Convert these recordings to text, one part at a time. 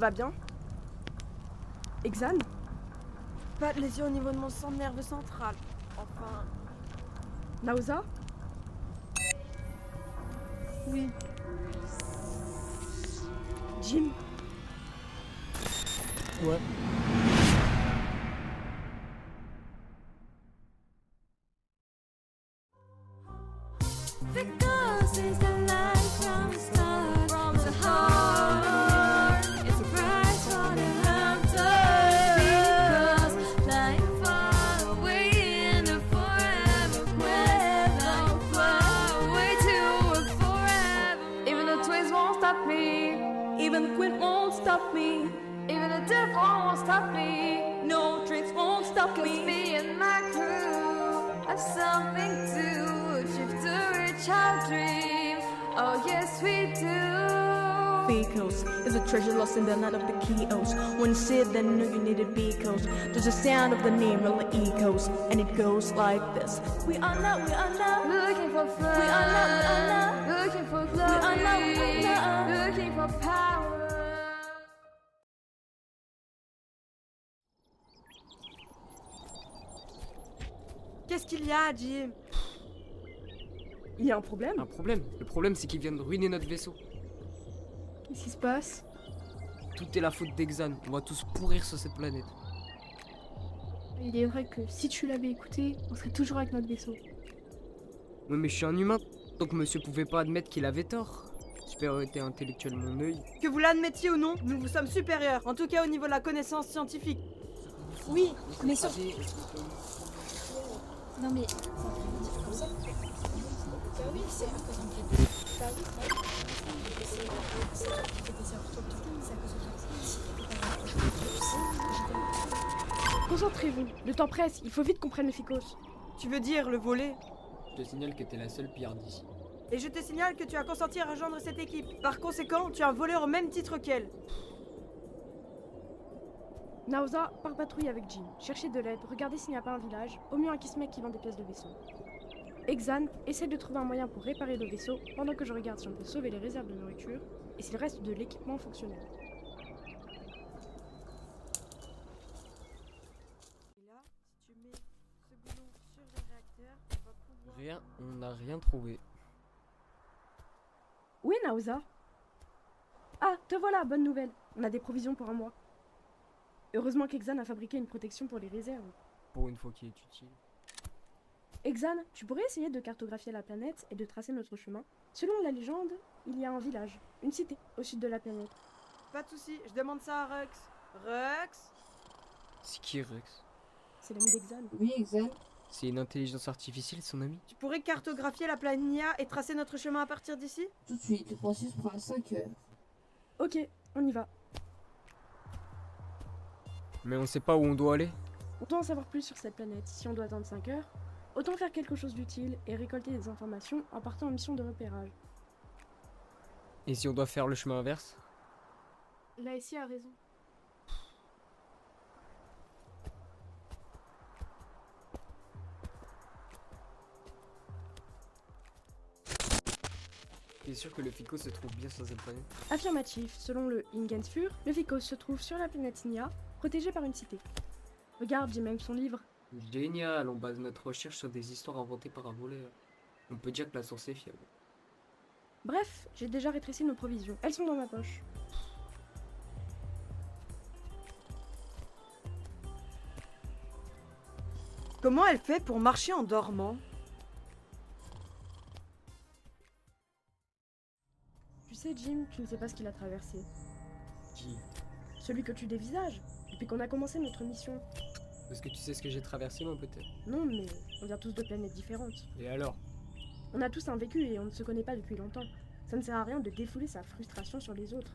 va bien? Exane? Pas de lésion au niveau de mon centre nerveux central. Enfin... Nausea? Oui. Jim? Ouais. Because it's the light from the start, from the heart. It's a bright golden lantern. Because flying far away in the forever quest, long far away to a forever. Even the twins won't stop me. Even the queen won't stop me. Even the devil won't stop me. No tricks won't stop me. 'Cause me and my crew have something to achieve to reach our dream. Oh yes we do. Because is a treasure lost in the night of the chaos. When said then knew you needed because there's a sound of the name really echoes, and it goes like this. We are now looking for fun. We are now looking for We are now glory. Looking for power. Qu'est-ce qu'il y a, Jim? Il y a un problème? Un problème. Le problème, c'est qu'ils viennent de ruiner notre vaisseau. Qu'est-ce qui se passe? Tout est la faute d'Exane. On va tous pourrir sur cette planète. Il est vrai que si tu l'avais écouté, on serait toujours avec notre vaisseau. Oui, mais je suis un humain, donc monsieur pouvait pas admettre qu'il avait tort. Supériorité intellectuelle, mon œil. Que vous l'admettiez ou non, nous vous sommes supérieurs. En tout cas au niveau de la connaissance scientifique. Oui, mais sauf... Non mais... comme ça. Bah oui, c'est à cause de... Bah oui, c'est toi qui fais des erreurs tout le temps, c'est à cause de toi. Concentrez-vous, le temps presse, il faut vite qu'on prenne le ficos. Tu veux dire le voler? Je te signale que t'es la seule pire d'ici. Et je te signale que tu as consenti à rejoindre cette équipe. Par conséquent, tu es un voleur au même titre qu'elle. Nausea, par patrouille avec Jim. Cherchez de l'aide, regardez s'il n'y a pas un village, au mieux un kismek qui vend des pièces de vaisseau. Exane, essaie de trouver un moyen pour réparer le vaisseau pendant que je regarde si on peut sauver les réserves de nourriture et si le reste de l'équipement fonctionnel. Et là, si tu mets ce boulon sur le réacteur, on va pouvoir... Rien, on n'a rien trouvé. Où est Nausea? Ah, te voilà, bonne nouvelle. On a des provisions pour un mois. Heureusement qu'Exane a fabriqué une protection pour les réserves. Pour une fois qu'il est utile. Exane, tu pourrais essayer de cartographier la planète et de tracer notre chemin. Selon la légende, il y a un village, une cité, au sud de la planète. Pas de soucis, je demande ça à Rux. Rux? C'est qui Rex? C'est l'ami d'Exane. Oui, exact. C'est une intelligence artificielle, son ami? Tu pourrais cartographier la planète Nia et tracer notre chemin à partir d'ici? Tout de suite, le processus prend 5 heures. Ok, on y va. Mais on sait pas où on doit aller. On doit en savoir plus sur cette planète. Si on doit attendre 5 heures, autant faire quelque chose d'utile et récolter des informations en partant en mission de repérage. Et si on doit faire le chemin inverse? La SI a raison. T'es sûr que le Fico se trouve bien sur cette planète? Affirmatif, selon le Ingensfur, le Ficos se trouve sur la planète Nia, protégée par une cité. Regarde, j'ai même son livre. Génial, on base notre recherche sur des histoires inventées par un voleur. On peut dire que la source est fiable. Bref, j'ai déjà rétréci nos provisions. Elles sont dans ma poche. Comment elle fait pour marcher en dormant? Tu sais, Jim, tu ne sais pas ce qu'il a traversé. Qui? Celui que tu dévisages, depuis qu'on a commencé notre mission. Est-ce que tu sais ce que j'ai traversé, moi, peut-être? Non, mais on vient tous de planètes différentes. Et alors? On a tous un vécu et on ne se connaît pas depuis longtemps. Ça ne sert à rien de défouler sa frustration sur les autres.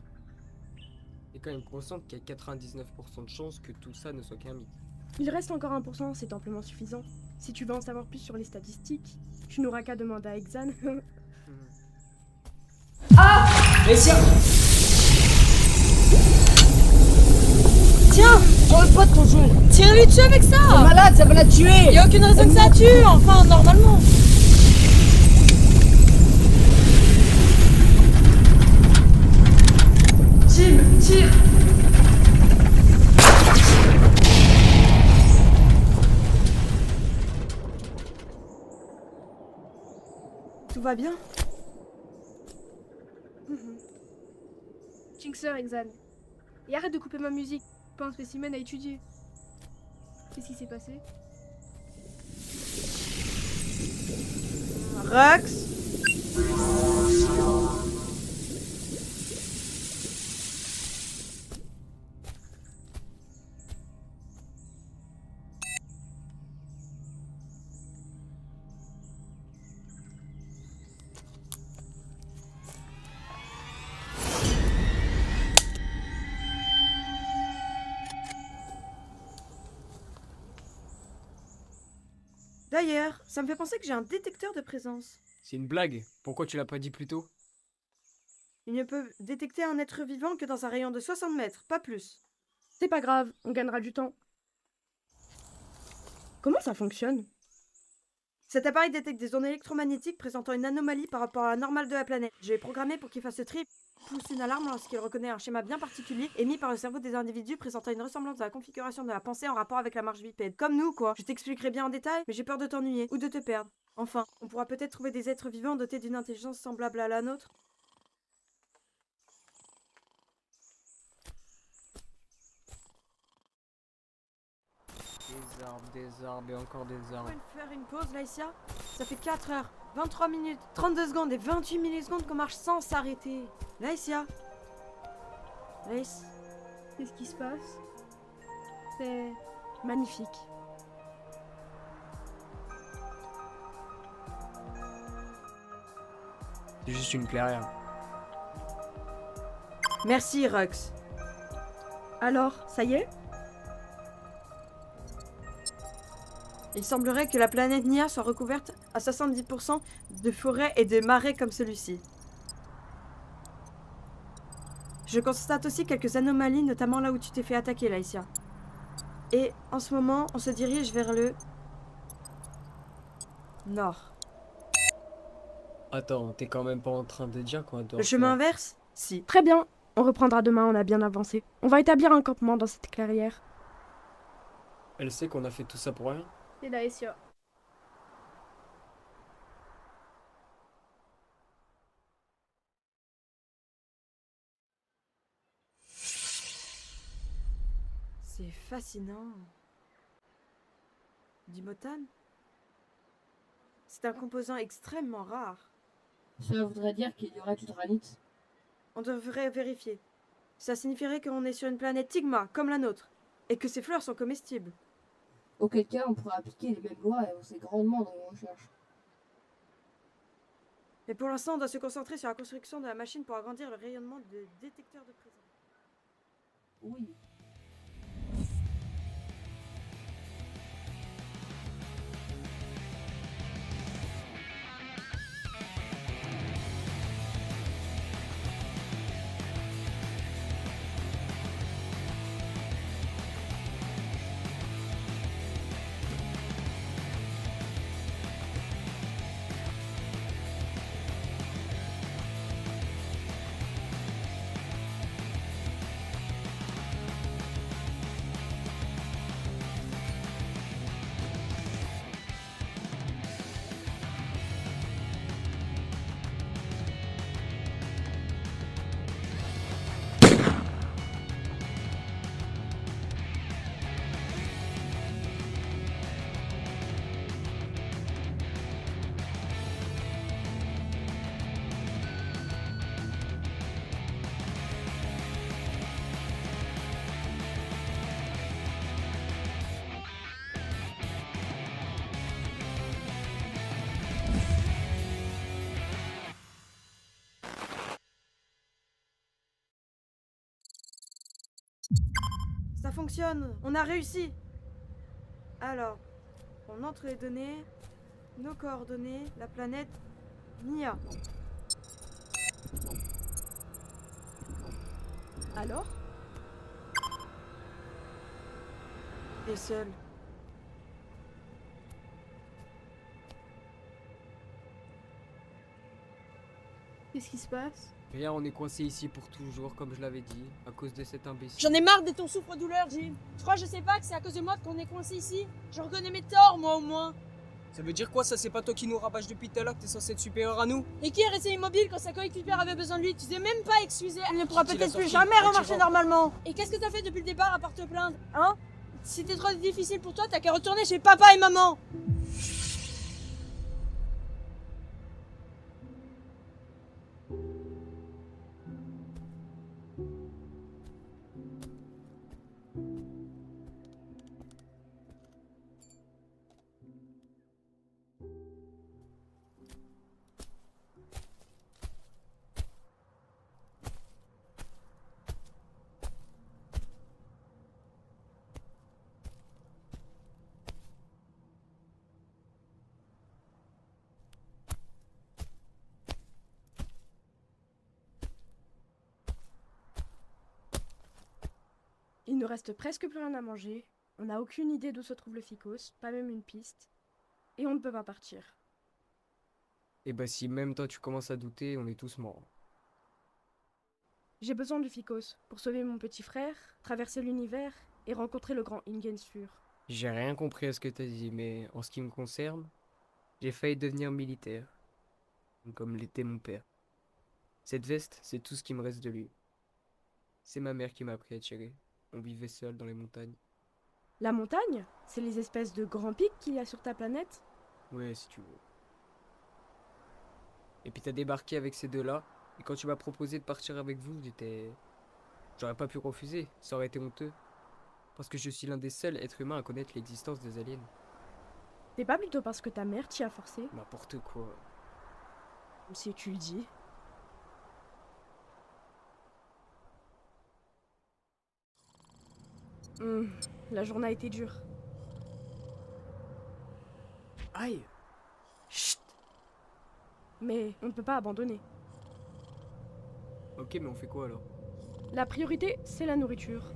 T'es quand même consciente qu'il y a 99% de chances que tout ça ne soit qu'un mythe. Il reste encore 1%, c'est amplement suffisant. Si tu veux en savoir plus sur les statistiques, tu n'auras qu'à demander à Exane. Mais tiens! Tiens! J'aurais pas ton jeu! Tirez-lui dessus avec ça! T'es malade, ça va la tuer! Y'a aucune raison que ça tue, enfin, normalement! Jim, tire! Tout va bien? Jinxer, Exan. Et arrête de couper ma musique. Pas un spécimen à étudier. Qu'est-ce qui s'est passé? Rux? D'ailleurs, ça me fait penser que j'ai un détecteur de présence. C'est une blague. Pourquoi tu l'as pas dit plus tôt? Il ne peut détecter un être vivant que dans un rayon de 60 mètres, pas plus. C'est pas grave, on gagnera du temps. Comment ça fonctionne? Cet appareil détecte des ondes électromagnétiques présentant une anomalie par rapport à la normale de la planète. Je l'ai programmé pour qu'il fasse le tri, pousse une alarme lorsqu'il reconnaît un schéma bien particulier émis par le cerveau des individus présentant une ressemblance à la configuration de la pensée en rapport avec la marche bipède. Comme nous, quoi. Je t'expliquerai bien en détail, mais j'ai peur de t'ennuyer ou de te perdre. Enfin, on pourra peut-être trouver des êtres vivants dotés d'une intelligence semblable à la nôtre. Des arbres et encore des On arbres. peut faire une pause, Laïcia? Ça fait 4 heures, 23 minutes, 32 secondes et 28 millisecondes qu'on marche sans s'arrêter. Laïcia? Laïs? Qu'est-ce qui se passe? C'est magnifique. C'est juste une clairière. Merci, Rux. Alors, ça y est? Il semblerait que la planète Nia soit recouverte à 70% de forêts et de marais comme celui-ci. Je constate aussi quelques anomalies, notamment là où tu t'es fait attaquer, Laïcia. Et en ce moment, on se dirige vers le nord. Attends, t'es quand même pas en train de dire qu'on doit Le chemin inverse? Si. Très bien, on reprendra demain, on a bien avancé. On va établir un campement dans cette clairière. Elle sait qu'on a fait tout ça pour rien? C'est Laësia. C'est fascinant. Du motane? C'est un composant extrêmement rare. Cela voudrait dire qu'il y aurait du granit. On devrait vérifier. Ça signifierait qu'on est sur une planète Tigma, comme la nôtre, et que ces fleurs sont comestibles. Auquel cas, on pourrait appliquer les mêmes lois et avancer grandement dans nos recherches. Mais pour l'instant, on doit se concentrer sur la construction de la machine pour agrandir le rayonnement des détecteurs de présence. Oui. Ça fonctionne, on a réussi. Alors, on entre les données, nos coordonnées, la planète Nia. Alors? Et seul. Qu'est-ce qui se passe? Rien, on est coincé ici pour toujours, comme je l'avais dit, à cause de cet imbécile. J'en ai marre de ton souffre-douleur, Jim. Je crois, je sais pas que c'est à cause de moi qu'on est coincé ici. Je reconnais mes torts, moi au moins. Ça veut dire quoi ça? C'est pas toi qui nous rabâche depuis tout à l'heure que t'es censé être supérieur à nous? Et qui est resté immobile quand sa coéquipière avait besoin de lui? Tu t'es même pas excusé. Elle ne pourra Qui l'a peut-être plus sorti? jamais Un remarcher tyran. normalement. Et qu'est-ce que t'as fait depuis le départ à part te plaindre? Hein? Si c'était trop difficile pour toi, t'as qu'à retourner chez papa et maman. Il ne reste presque plus rien à manger. On n'a aucune idée d'où se trouve le Ficos, pas même une piste. Et on ne peut pas partir. Et bah si même toi tu commences à douter, on est tous morts. J'ai besoin du Ficos pour sauver mon petit frère, traverser l'univers et rencontrer le grand Ingensfur. J'ai rien compris à ce que t'as dit, mais en ce qui me concerne, j'ai failli devenir militaire. Comme l'était mon père. Cette veste, c'est tout ce qui me reste de lui. C'est ma mère qui m'a appris à tirer. On vivait seul dans les montagnes. La montagne? C'est les espèces de grands pics qu'il y a sur ta planète? Ouais, si tu veux. Et puis t'as débarqué avec ces deux-là, et quand tu m'as proposé de partir avec vous, j'aurais pas pu refuser, ça aurait été honteux. Parce que je suis l'un des seuls êtres humains à connaître l'existence des aliens. C'est pas plutôt parce que ta mère t'y a forcé? N'importe quoi. Si tu le dis. La journée a été dure. Aïe! Chut! Mais on ne peut pas abandonner. Ok, mais on fait quoi alors? La priorité, c'est la nourriture.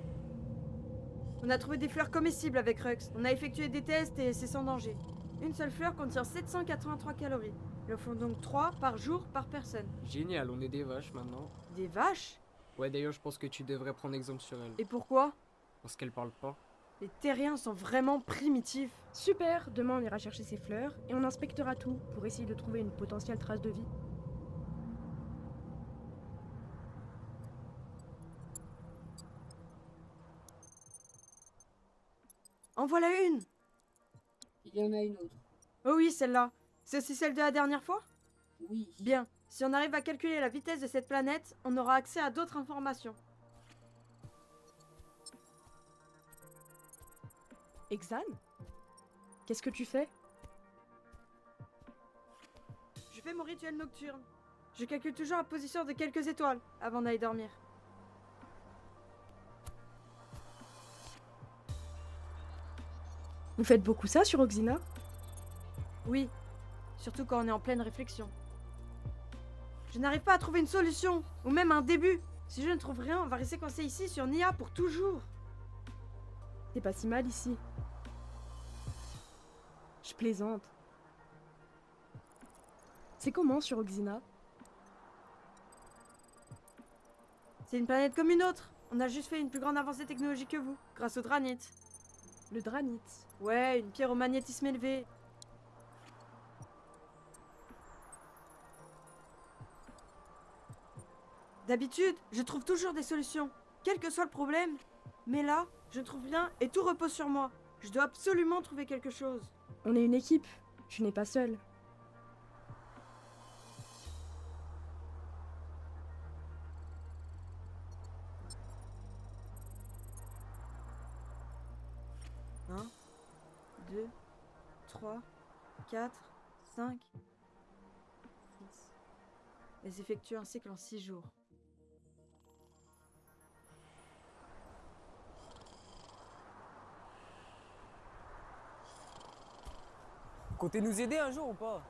On a trouvé des fleurs comestibles avec Rux. On a effectué des tests et c'est sans danger. Une seule fleur contient 783 calories. Il en faut donc 3 par jour par personne. Génial, on est des vaches maintenant. Des vaches? Ouais, d'ailleurs, je pense que tu devrais prendre exemple sur elle. Et pourquoi? Parce qu'elle parle pas. Les terriens sont vraiment primitifs. Super, demain on ira chercher ces fleurs et on inspectera tout pour essayer de trouver une potentielle trace de vie. En voilà une! Il y en a une autre. Oh oui, celle-là. C'est aussi celle de la dernière fois? Oui. Bien. Si on arrive à calculer la vitesse de cette planète, on aura accès à d'autres informations. Exan? Qu'est-ce que tu fais? Je fais mon rituel nocturne. Je calcule toujours la position de quelques étoiles avant d'aller dormir. Vous faites beaucoup ça sur Oxina? Oui, surtout quand on est en pleine réflexion. Je n'arrive pas à trouver une solution, ou même un début. Si je ne trouve rien, on va rester coincé ici sur Nia pour toujours. C'est pas si mal ici. Je plaisante. C'est comment sur Oxina? C'est une planète comme une autre. On a juste fait une plus grande avancée technologique que vous, grâce au Dranit. Le Dranit. Ouais, une pierre au magnétisme élevé. D'habitude, je trouve toujours des solutions, quel que soit le problème. Mais là, je ne trouve rien et tout repose sur moi. Je dois absolument trouver quelque chose. On est une équipe. Tu n'es pas seule. Un, 2, 3, 4, 5, 6. Elles effectuent un cycle en 6 jours. Comptez nous aider un jour ou pas?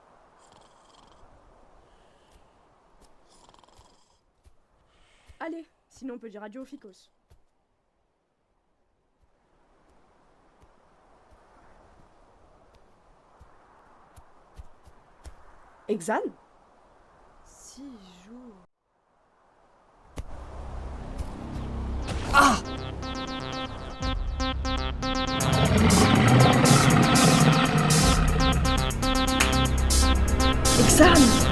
Allez, sinon on peut dire adieu au Ficos. Exan? 6 jours. Exane!